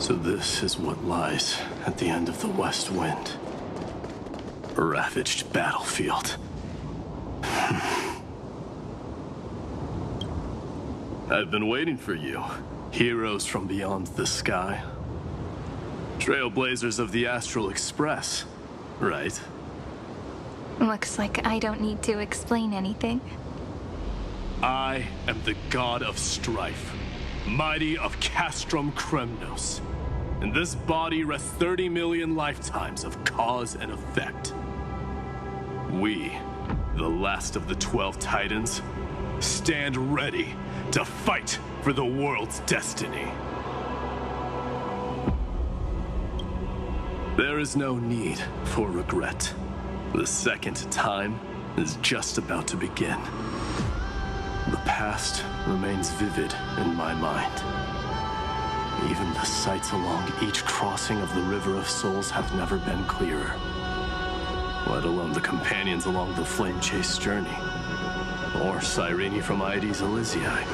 So this is what lies at the end of the West Wind. A ravaged battlefield. I've been waiting for you. Heroes from beyond the sky. Trailblazers of the Astral Express, right? Looks like I don't need to explain anything. I am the god of strife, mighty of Castrum Kremnos. In this body rests 30 million lifetimes of cause and effect. We, the last of the 12 Titans, stand ready to fight for the world's destiny. There is no need for regret. The second time is just about to begin. The past remains vivid in my mind. Even the sights along each crossing of the River of Souls have never been clearer. Let alone the companions along the Flame Chase journey. Or Cyrene from Aedes Elysiae.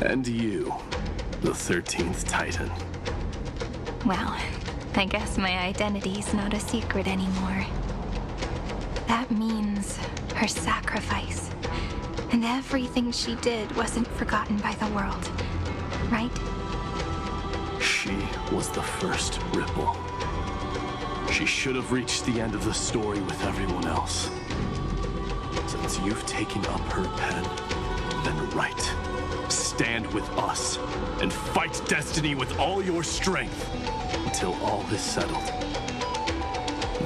And you, the 13th Titan. Well, I guess my identity's not a secret anymore. That means her sacrifice. And everything she did wasn't forgotten by the world, right? She was the first ripple. She should have reached the end of the story with everyone else. Since you've taken up her pen, then write. Stand with us and fight destiny with all your strength until all is settled.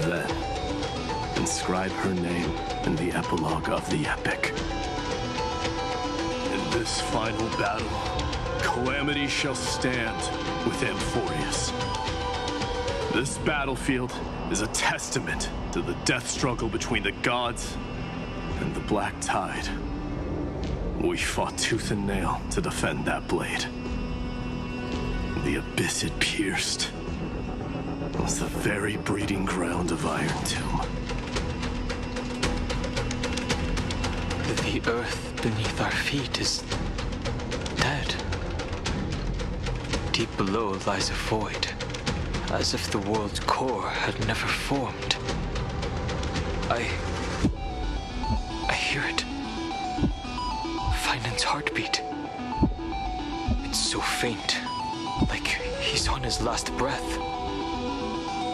Then, inscribe her name in the epilogue of the epic. In this final battle, calamity shall stand with Amphoreus. This battlefield is a testament to the death struggle between the gods and the Black Tide. We fought tooth and nail to defend that blade. The abyss it pierced was the very breeding ground of Iron Tomb. The earth beneath our feet is dead. Deep below lies a void, as if the world's core had never formed. I hear it. Finan's heartbeat. It's so faint, like he's on his last breath.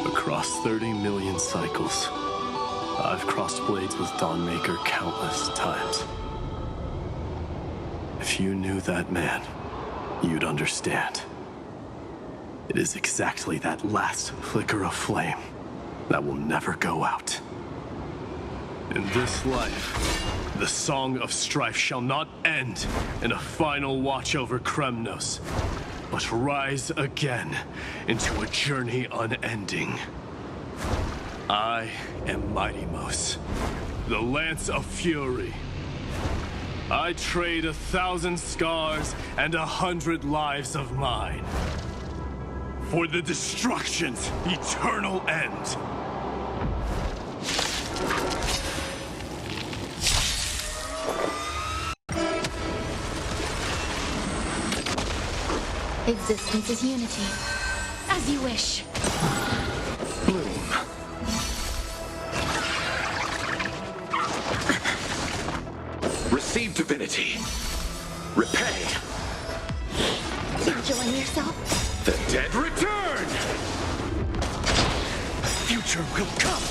Across 30 million cycles, I've crossed blades with Dawnmaker countless times. If you knew that man, you'd understand. It is exactly that last flicker of flame that will never go out. In this life, the song of strife shall not end in a final watch over Kremnos, but rise again into a journey unending. I am Mightymos, the Lance of Fury. I trade 1,000 scars and 100 lives of mine for the destruction's eternal end. Existence is unity. As you wish. Bloom. Receive divinity. Repay. Enjoying yourself? The dead return! Future will come!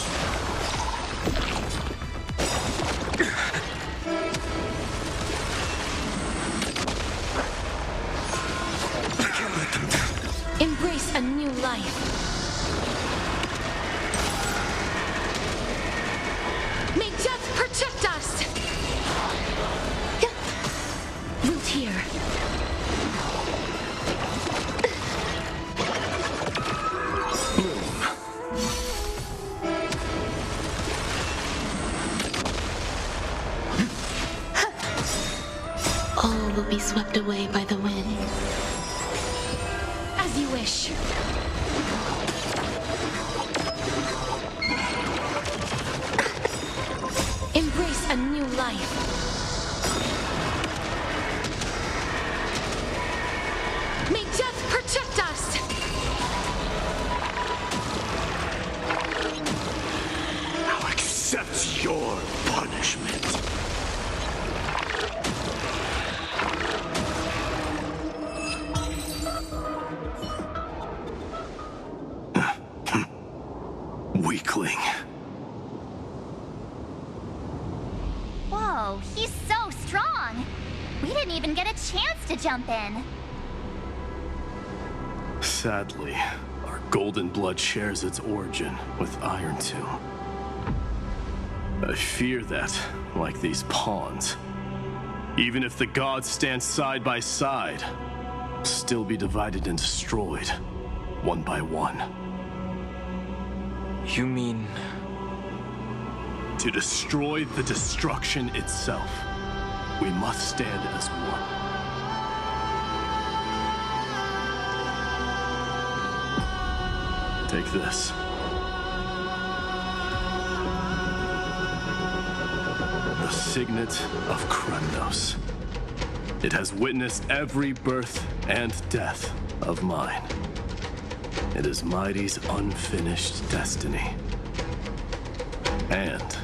Embrace a new life. May death protect us! Root here. All will be swept away by the wind. As you wish. Embrace a new life. May death protect us! It's your punishment. Weakling. Whoa, he's so strong! We didn't even get a chance to jump in. Sadly, our golden blood shares its origin with Iron Tomb. I fear that, like these pawns, even if the gods stand side by side, still be divided and destroyed, one by one. You mean... To destroy the destruction itself, we must stand as one. Take this. The signet of Kremnos. It has witnessed every birth and death of mine. It is Mighty's unfinished destiny. And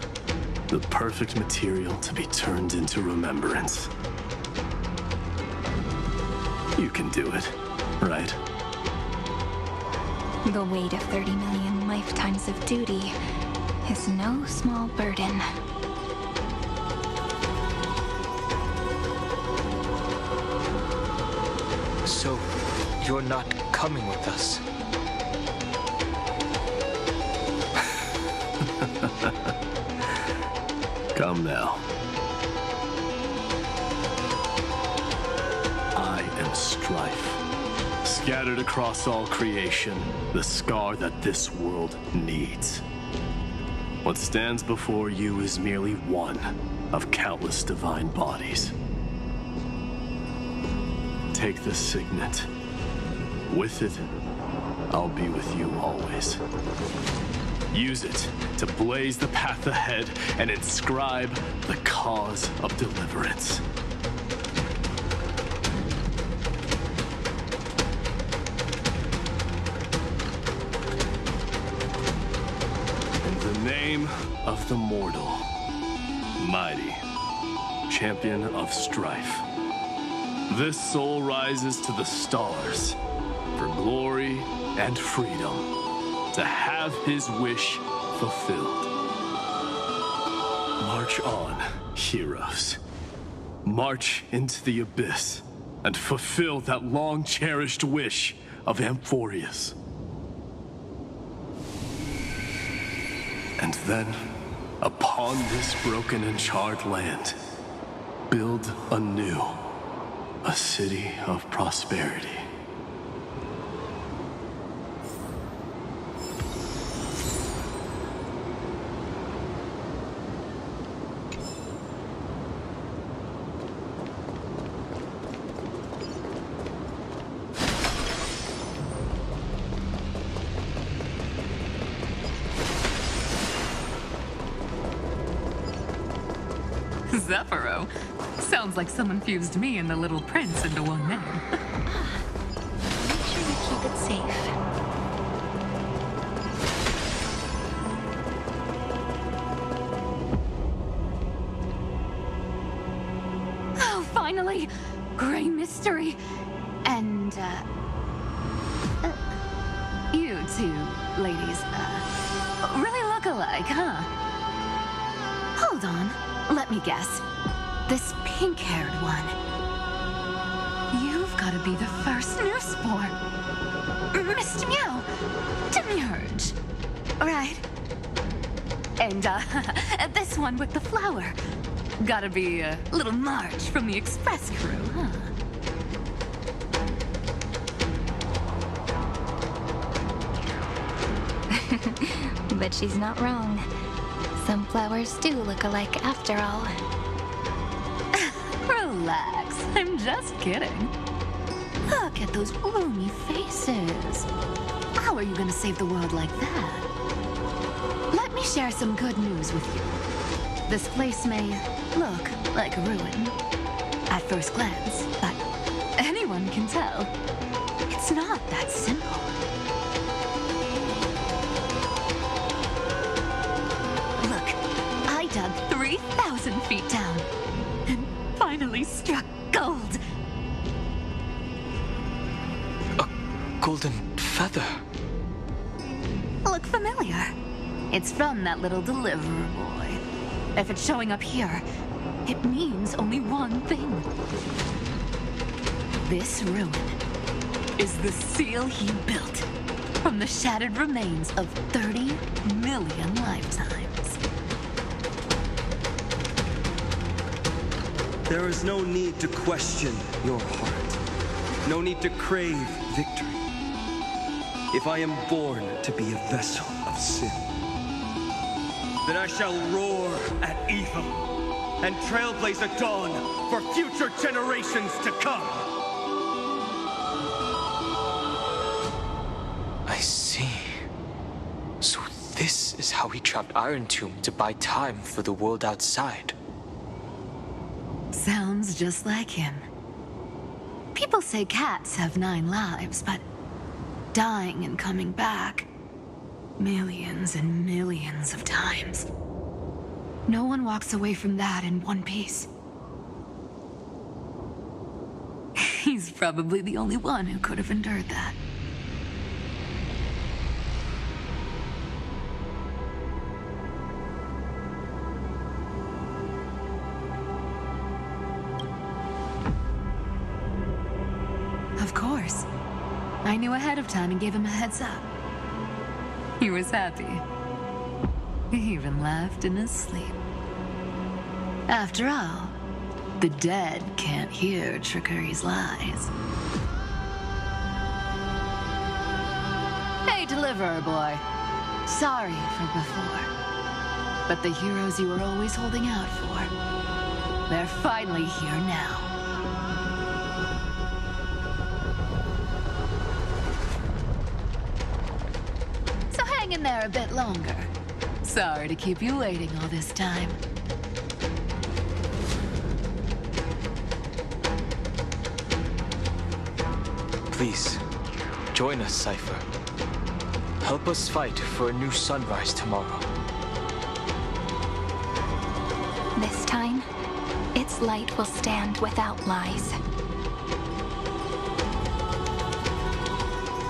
the perfect material to be turned into Remembrance. You can do it, right? The weight of 30 million lifetimes of duty is no small burden. So, you're not coming with us? Come now. I am Strife. Scattered across all creation, the scar that this world needs. What stands before you is merely one of countless divine bodies. Take the signet. With it, I'll be with you always. Use it to blaze the path ahead and inscribe the cause of deliverance. In the name of the mortal, Mighty, champion of strife, this soul rises to the stars for glory and freedom, to have his wish fulfilled. March on, heroes. March into the abyss and fulfill that long-cherished wish of Amphoreus. And then, upon this broken and charred land, build anew a city of prosperity. Zephyro. Sounds like someone fused me and the little prince into one man. Make sure you keep it safe. Oh, finally! Gray mystery. And, you two ladies, really look alike, huh? Hold on. Let me guess. This pink-haired one. You've got to be the first new spore. Mr. Meow. Demurge. Right. And, this one with the flower. Gotta be a little Marge from the Express crew, huh? But she's not wrong. Some flowers do look alike after all. Relax, I'm just kidding. Look at those bloomy faces. How are you gonna save the world like that? Let me share some good news with you. This place may look like a ruin at first glance, but anyone can tell it's not that simple. struck gold. A golden feather. Look familiar. It's from that little deliverer boy. If it's showing up here, it means only one thing. This ruin is the seal he built from the shattered remains of 30 million lifetimes. There is no need to question your heart. No need to crave victory. If I am born to be a vessel of sin, then I shall roar at evil and trailblaze a dawn for future generations to come. I see. So this is how he trapped Iron Tomb to buy time for the world outside. Sounds just like him. People say cats have 9 lives, but dying and coming back millions and millions of times. No one walks away from that in one piece. He's probably the only one who could have endured that. Of course. I knew ahead of time and gave him a heads up. He was happy. He even laughed in his sleep. After all, the dead can't hear trickery's lies. Hey, deliverer boy. Sorry for before. But the heroes you were always holding out for, they're finally here now. Hang in there a bit longer. Sorry to keep you waiting all this time. Please, join us, Cypher. Help us fight for a new sunrise tomorrow. This time, its light will stand without lies.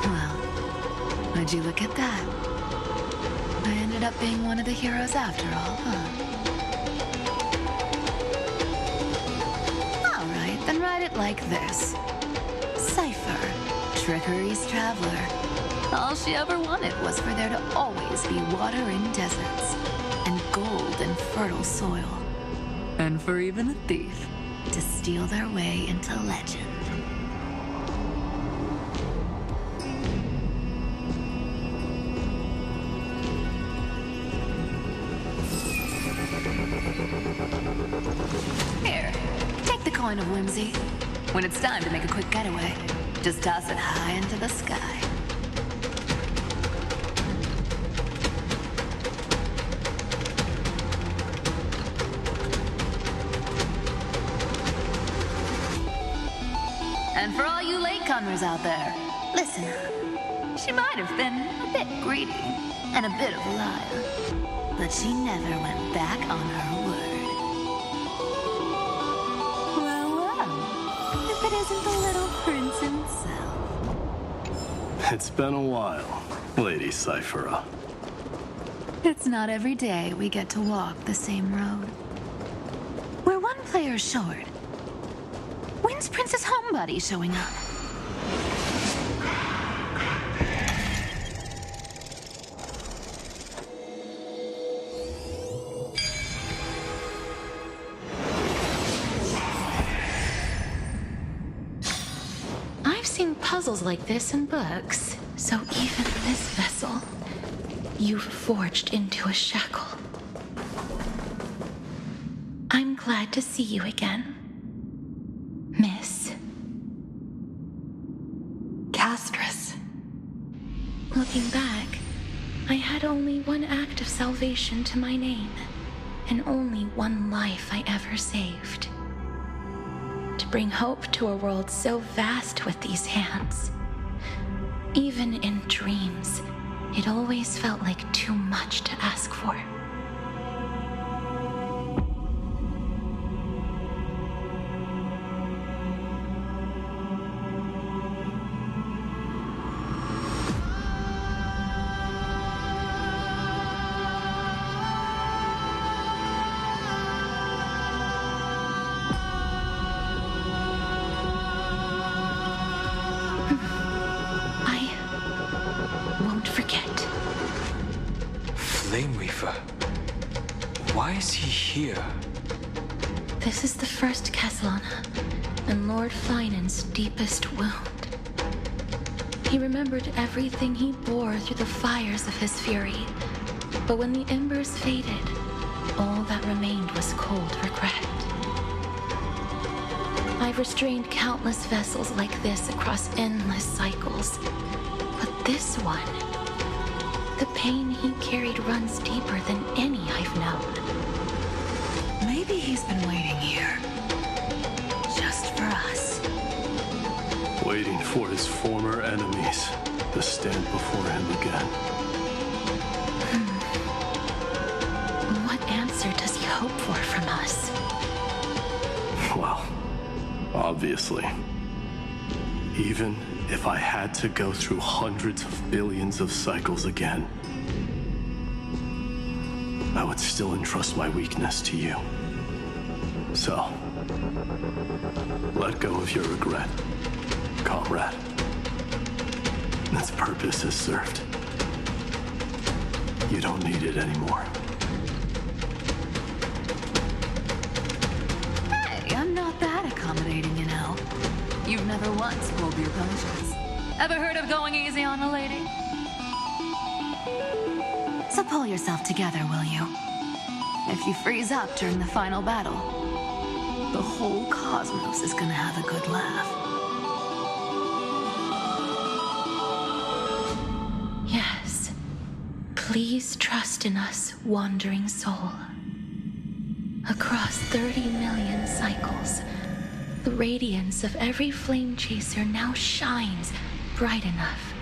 Well, would you look at that? I ended up being one of the heroes after all, huh? All right, then write it like this. Cypher, Trickery's traveler. All she ever wanted was for there to always be water in deserts, and gold in fertile soil. And for even a thief to steal their way into legend. Here, take the coin of whimsy. When it's time to make a quick getaway, just toss it high into the sky. And for all you latecomers out there, listen up. She might have been a bit greedy and a bit of a liar, but she never went back on her word. Well, if it isn't the little prince himself. It's been a while, Lady Cyphera. It's not every day we get to walk the same road. We're one player short. When's Princess Homebody showing up? I've seen puzzles like this in books, so even this vessel, you've forged into a shackle. I'm glad to see you again, Miss Castress. Looking back, I had only one act of salvation to my name, and only one life I ever saved. To bring hope to a world so vast with these hands. Even in dreams, it always felt like too much to ask for. Cipher. Why is he here? This is the first Castellana, and Lord Finan's deepest wound. He remembered everything he bore through the fires of his fury, but when the embers faded, all that remained was cold regret. I've restrained countless vessels like this across endless cycles, but this one, the pain he carried runs deeper than any I've known. Maybe he's been waiting here. Just for us. Waiting for his former enemies to stand before him again. What answer does he hope for from us? Well, obviously. Even if I had to go through hundreds of billions of cycles again, I would still entrust my weakness to you. So, let go of your regret, comrade. Its purpose is served. You don't need it anymore. Hey, I'm not that accommodating, you know. You've never once pulled your punches. Ever heard of going easy on a lady? So pull yourself together, will you? If you freeze up during the final battle, the whole cosmos is gonna have a good laugh. Yes. Please trust in us, wandering soul. Across 30 million cycles, the radiance of every flame chaser now shines bright enough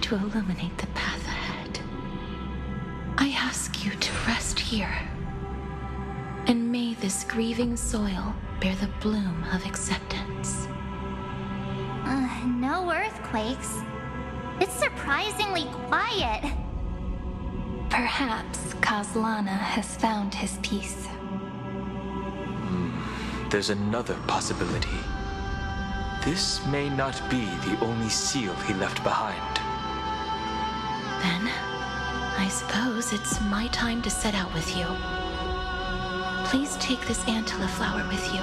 to illuminate the path ahead. I ask you to rest here, and may this grieving soil bear the bloom of acceptance. No earthquakes. It's surprisingly quiet. Perhaps Castellana has found his peace. There's another possibility. This may not be the only seal he left behind. Then, I suppose it's my time to set out with you. Please take this Antilla flower with you.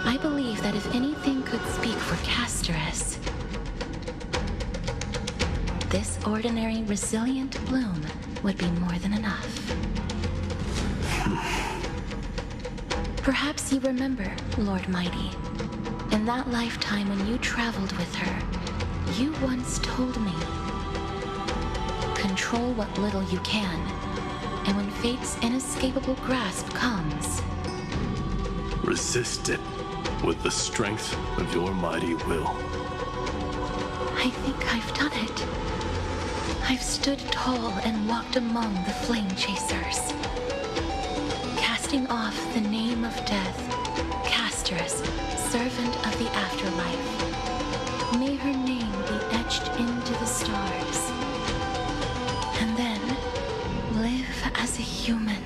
I believe that if anything could speak for Casterus, this ordinary, resilient bloom would be more than enough. Perhaps you remember, Lord Mighty, in that lifetime when you traveled with her, you once told me, control what little you can, and when fate's inescapable grasp comes, Resist it with the strength of your mighty will. I think I've done it. I've stood tall and walked among the flame chasers, casting off the name of death, Casterus, servant of the afterlife. May her name be etched into the stars. And then live as a human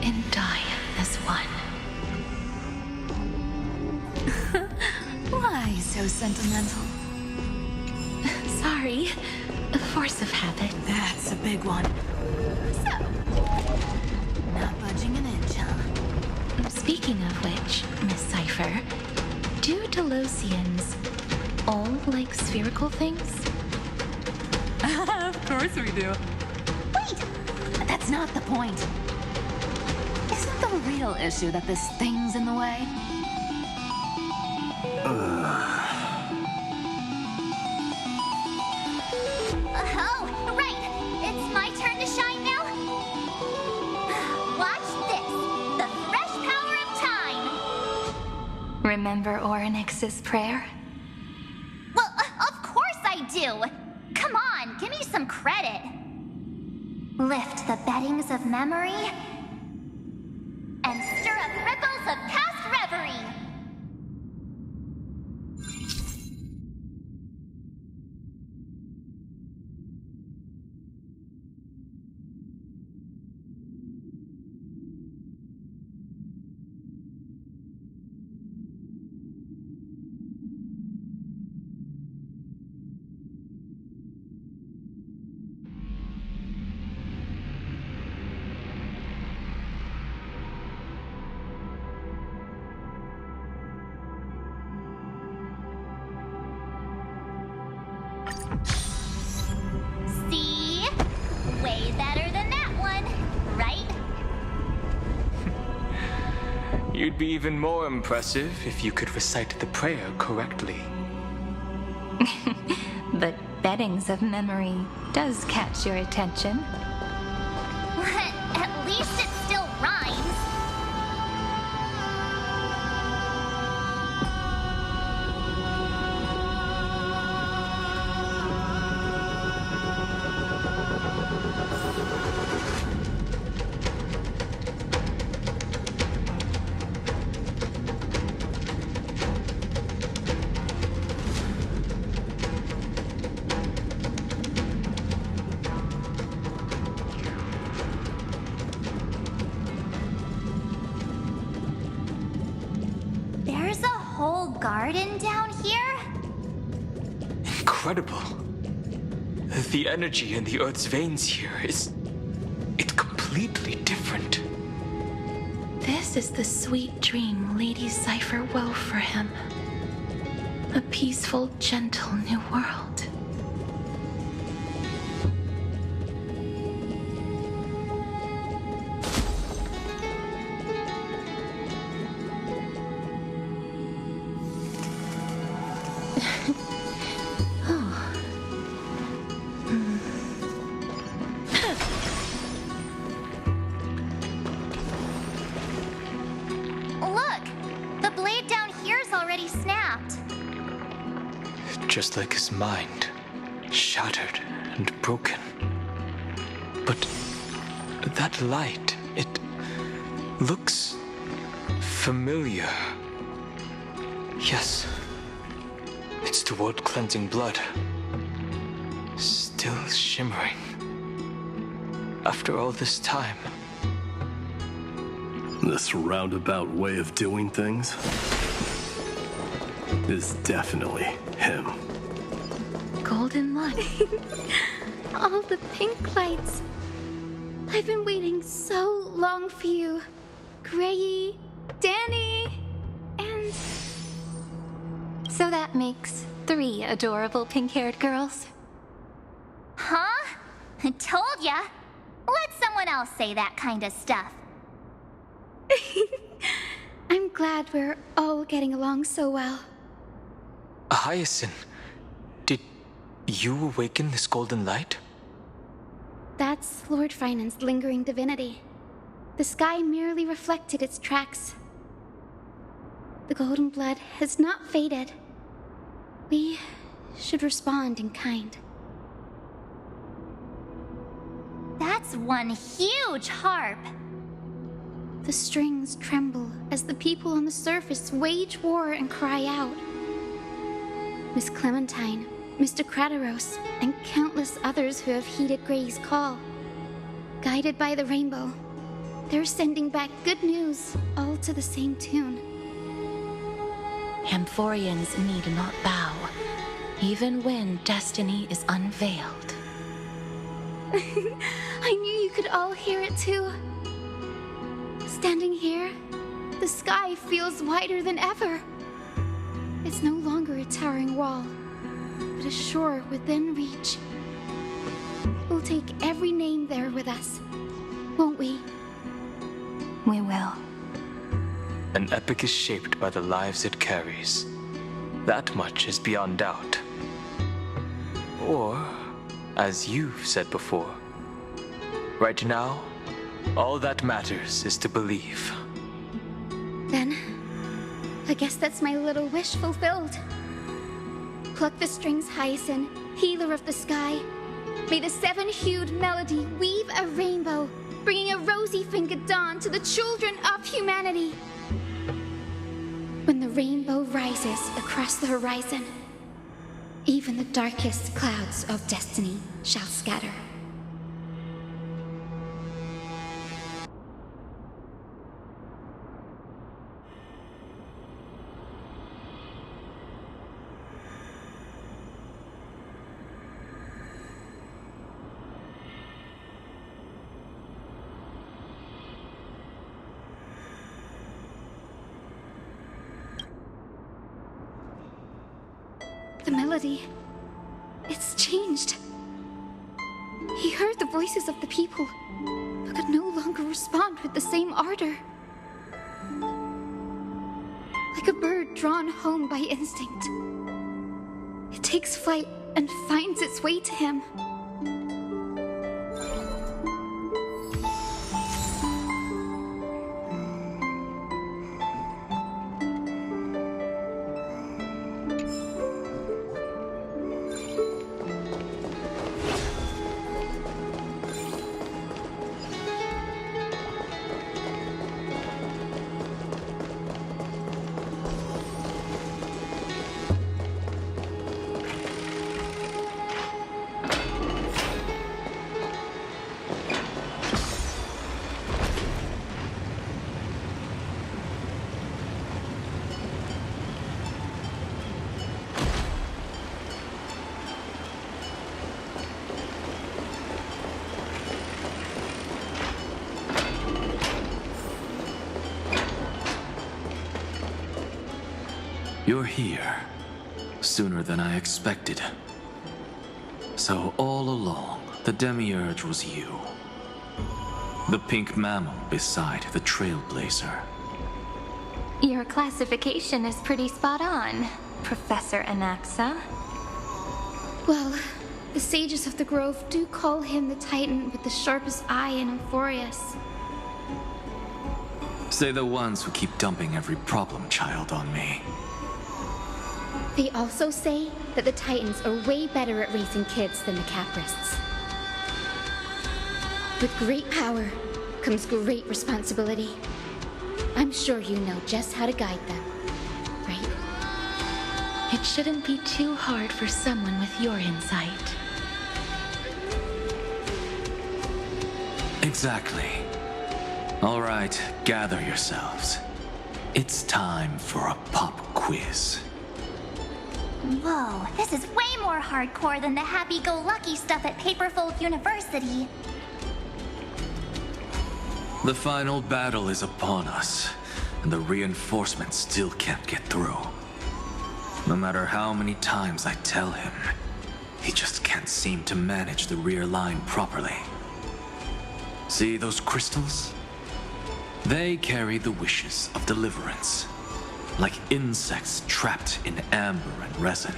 and die as one. Why so sentimental? Sorry, a force of habit. That's a big one. So, not budging an inch, huh? Speaking of which, Miss Cipher, do Delosians all like spherical things? Of course we do. Wait! That's not the point. Isn't the real issue that this thing's in the way? Oh, right! It's my turn to shine now? Watch this! The fresh power of time! Remember Orynyx's prayer? Well, of course I do! Come on, give me some credit. Lift the beddings of memory and stir up ripples of past reverie. You'd be even more impressive if you could recite the prayer correctly. But beddings of memory does catch your attention. At least it still rhymes. There's a whole garden down here? Incredible. The energy in the Earth's veins here it's completely different. This is the sweet dream Lady Cypher wove for him. A peaceful, gentle new world. Look! The blade down here's already snapped. Just like his mind, shattered and broken. But that light, it looks familiar. Yes, it's the world cleansing blood. Still shimmering. After all this time. This roundabout way of doing things is definitely him. Golden light. All the pink lights. I've been waiting so long for you. Grayi, Danny, and... So that makes 3 adorable pink-haired girls. Huh? I told ya. Let someone else say that kind of stuff. I'm glad we're all getting along so well. Hyacinth, did you awaken this golden light? That's Lord Finan's lingering divinity. The sky merely reflected its tracks. The golden blood has not faded. We should respond in kind. That's one huge harp. The strings tremble as the people on the surface wage war and cry out. Miss Clementine, Mr. Krateros, and countless others who have heeded Gray's call. Guided by the rainbow, they're sending back good news, all to the same tune. Amphoreans need not bow, even when destiny is unveiled. I knew you could all hear it too. Standing here, the sky feels wider than ever. It's no longer a towering wall, but a shore within reach. We'll take every name there with us, won't we? We will. An epic is shaped by the lives it carries. That much is beyond doubt. Or, as you've said before, right now, all that matters is to believe. Then, I guess that's my little wish fulfilled. Pluck the strings, Hyacinth, healer of the sky. May the 7-hued melody weave a rainbow, bringing a rosy-fingered dawn to the children of humanity. When the rainbow rises across the horizon, even the darkest clouds of destiny shall scatter. The melody, it's changed. He heard the voices of the people, but could no longer respond with the same ardor. like a bird drawn home by instinct. It takes flight and finds its way to him. You're here, sooner than I expected. So all along, the Demiurge was you. The pink mammal beside the Trailblazer. Your classification is pretty spot on, Professor Anaxa. Well, the sages of the Grove do call him the Titan with the sharpest eye in Amphoreus. Say the ones who keep dumping every problem child on me. They also say that the Titans are way better at raising kids than the Caprists. With great power comes great responsibility. I'm sure you know just how to guide them, right? It shouldn't be too hard for someone with your insight. Exactly. All right, gather yourselves. It's time for a pop quiz. Whoa, this is way more hardcore than the happy-go-lucky stuff at Paperfold University. The final battle is upon us, and the reinforcements still can't get through. No matter how many times I tell him, he just can't seem to manage the rear line properly. See those crystals? They carry the wishes of deliverance, like insects trapped in amber and resin.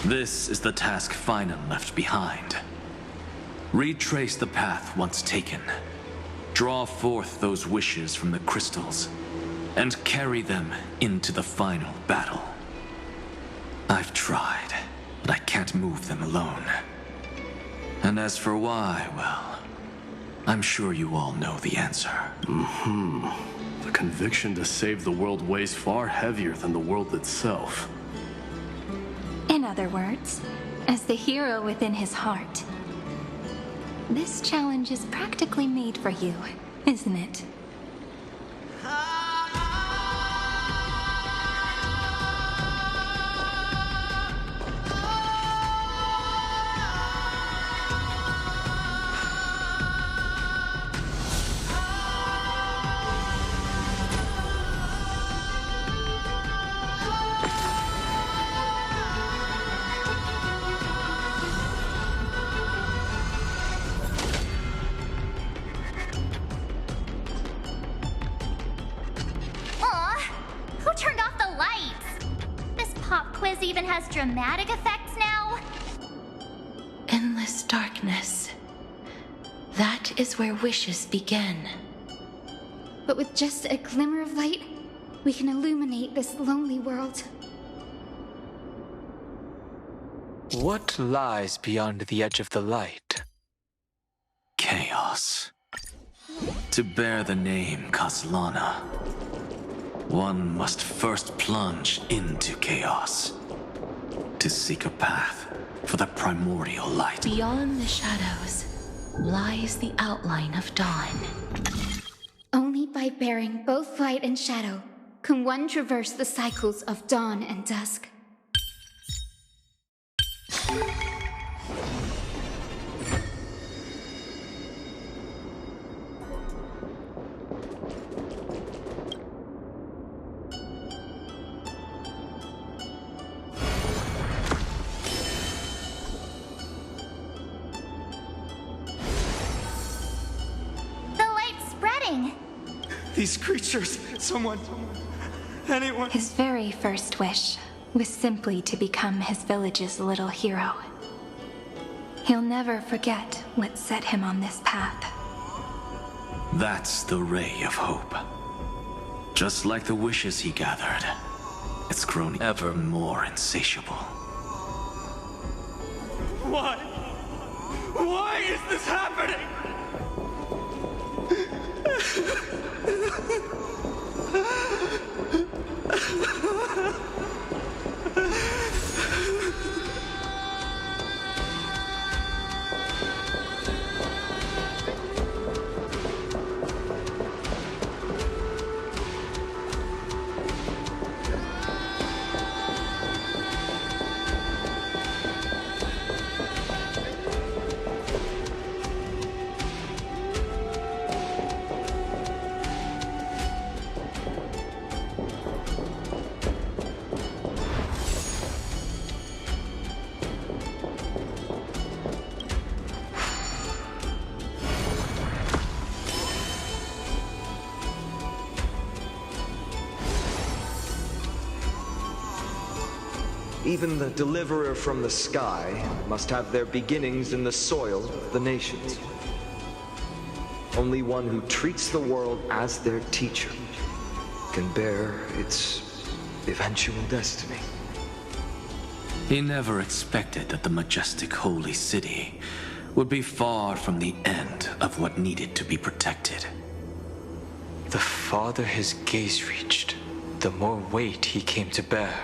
This is the task Finan left behind. Retrace the path once taken. Draw forth those wishes from the crystals, and carry them into the final battle. I've tried, but I can't move them alone. And as for why, well, I'm sure you all know the answer. The conviction to save the world weighs far heavier than the world itself. In other words, as the hero within his heart, this challenge is practically made for you, isn't it? Even has dramatic effects now? Endless darkness. That is where wishes begin. But with just a glimmer of light, we can illuminate this lonely world. What lies beyond the edge of the light? Chaos. To bear the name Kaslana, one must first plunge into chaos. To seek a path for the primordial light. Beyond the shadows lies the outline of dawn. Only by bearing both light and shadow can one traverse the cycles of dawn and dusk. The light's spreading. These creatures, someone anyone. His very first wish was simply to become his village's little hero. He'll never forget what set him on this path. That's the ray of hope. Just like the wishes he gathered, it's grown ever more insatiable. Why? Why is this happening? Even the deliverer from the sky must have their beginnings in the soil of the nations. Only one who treats the world as their teacher can bear its eventual destiny. He never expected that the majestic holy city would be far from the end of what needed to be protected. The farther his gaze reached, the more weight he came to bear.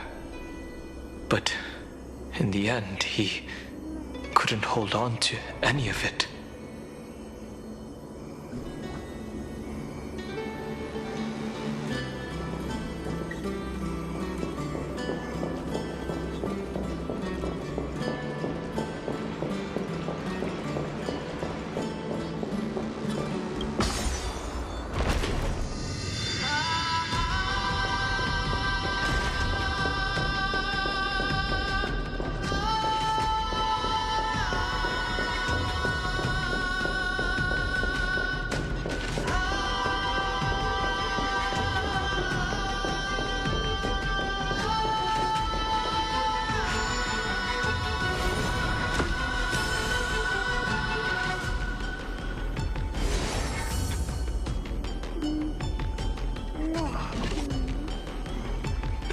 But in the end, he couldn't hold on to any of it.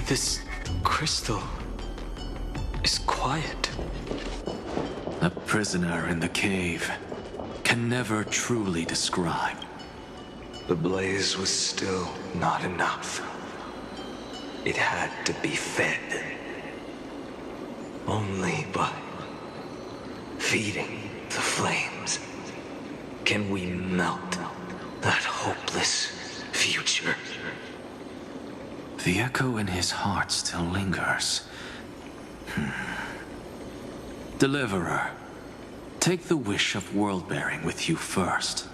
This crystal is quiet. A prisoner in the cave can never truly describe. The blaze was still not enough. It had to be fed. Only by feeding the flames can we melt that hopeless future. The echo in his heart still lingers. Deliverer, take the wish of world-bearing with you first.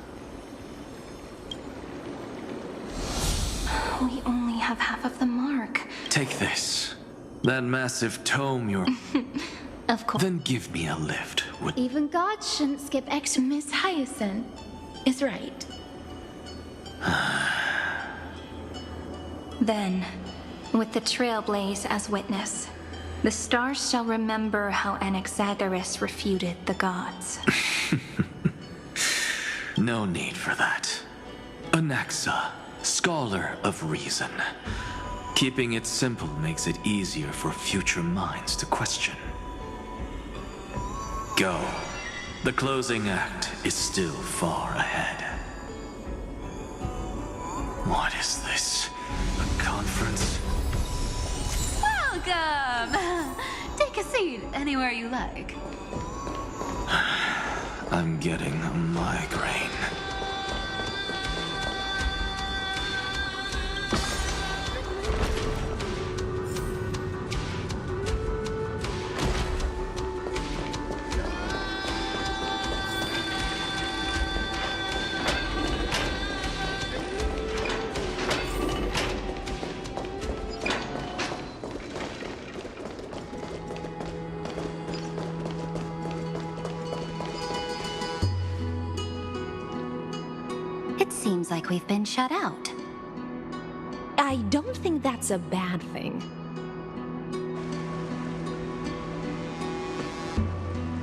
We only have half of the mark. Take this. That massive tome you're... Of course. Then give me a lift. Even gods shouldn't skip extra. Miss Hyacinth is right. Then, with the Trailblaze as witness, the stars shall remember how Anaxagoras refuted the gods. No need for that. Anaxa, scholar of reason. Keeping it simple makes it easier for future minds to question. Go. The closing act is still far ahead. What is this? A conference? Welcome! Take a seat anywhere you like. I'm getting a migraine. It seems like we've been shut out. I don't think that's a bad thing.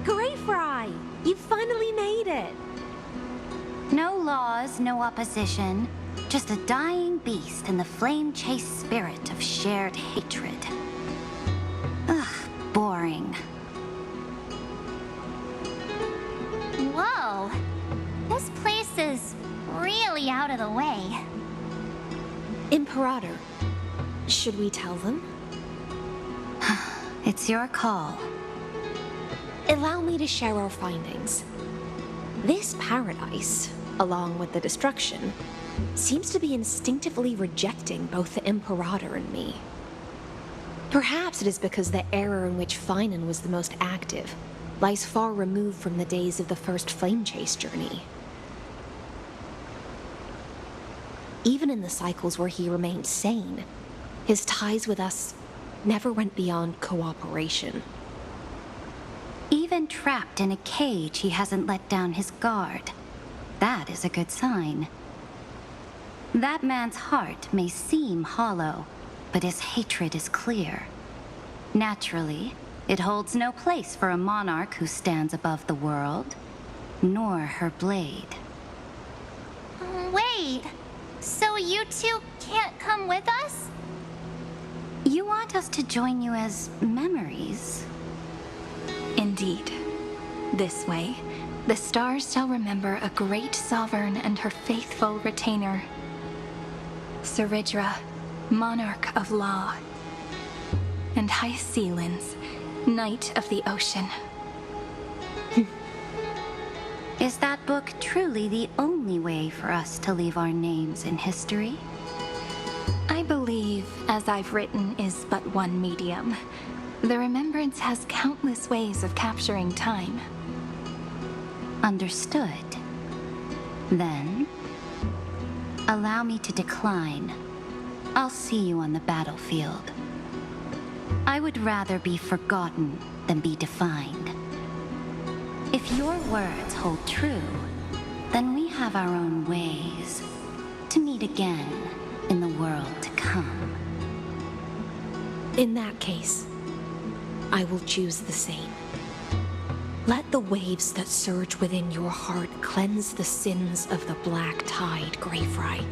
Greyfry! You finally made it! No laws, no opposition. Just a dying beast and the flame-chased spirit of shared hatred. Ugh, boring. Whoa! This place is really out of the way. Imperator, should we tell them? It's your call. Allow me to share our findings. This paradise, along with the destruction, seems to be instinctively rejecting both the Imperator and me. Perhaps it is because the era in which Finan was the most active lies far removed from the days of the first flame chase journey. Even in the cycles where he remained sane, his ties with us never went beyond cooperation. Even trapped in a cage, he hasn't let down his guard. That is a good sign. That man's heart may seem hollow, but his hatred is clear. Naturally, it holds no place for a monarch who stands above the world, nor her blade. Wait, so you two can't come with us? You want us to join you as memories? Indeed. This way, the stars shall remember a great sovereign and her faithful retainer. Saridra, monarch of law. And Hyacelins, knight of the ocean. Is that book truly the only way for us to leave our names in history? I believe, as I've written, is but one medium. The Remembrance has countless ways of capturing time. Understood. Then, allow me to decline. I'll see you on the battlefield. I would rather be forgotten than be defined. If your words hold true, then we have our own ways to meet again in the world to come. In that case, I will choose the same. Let the waves that surge within your heart cleanse the sins of the black tide, Greyfry.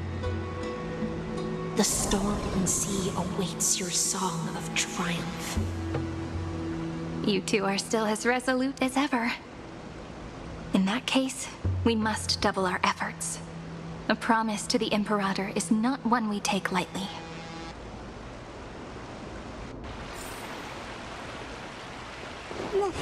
The storm and sea awaits your song of triumph. You two are still as resolute as ever. In that case, we must double our efforts. A promise to the Imperator is not one we take lightly. Look.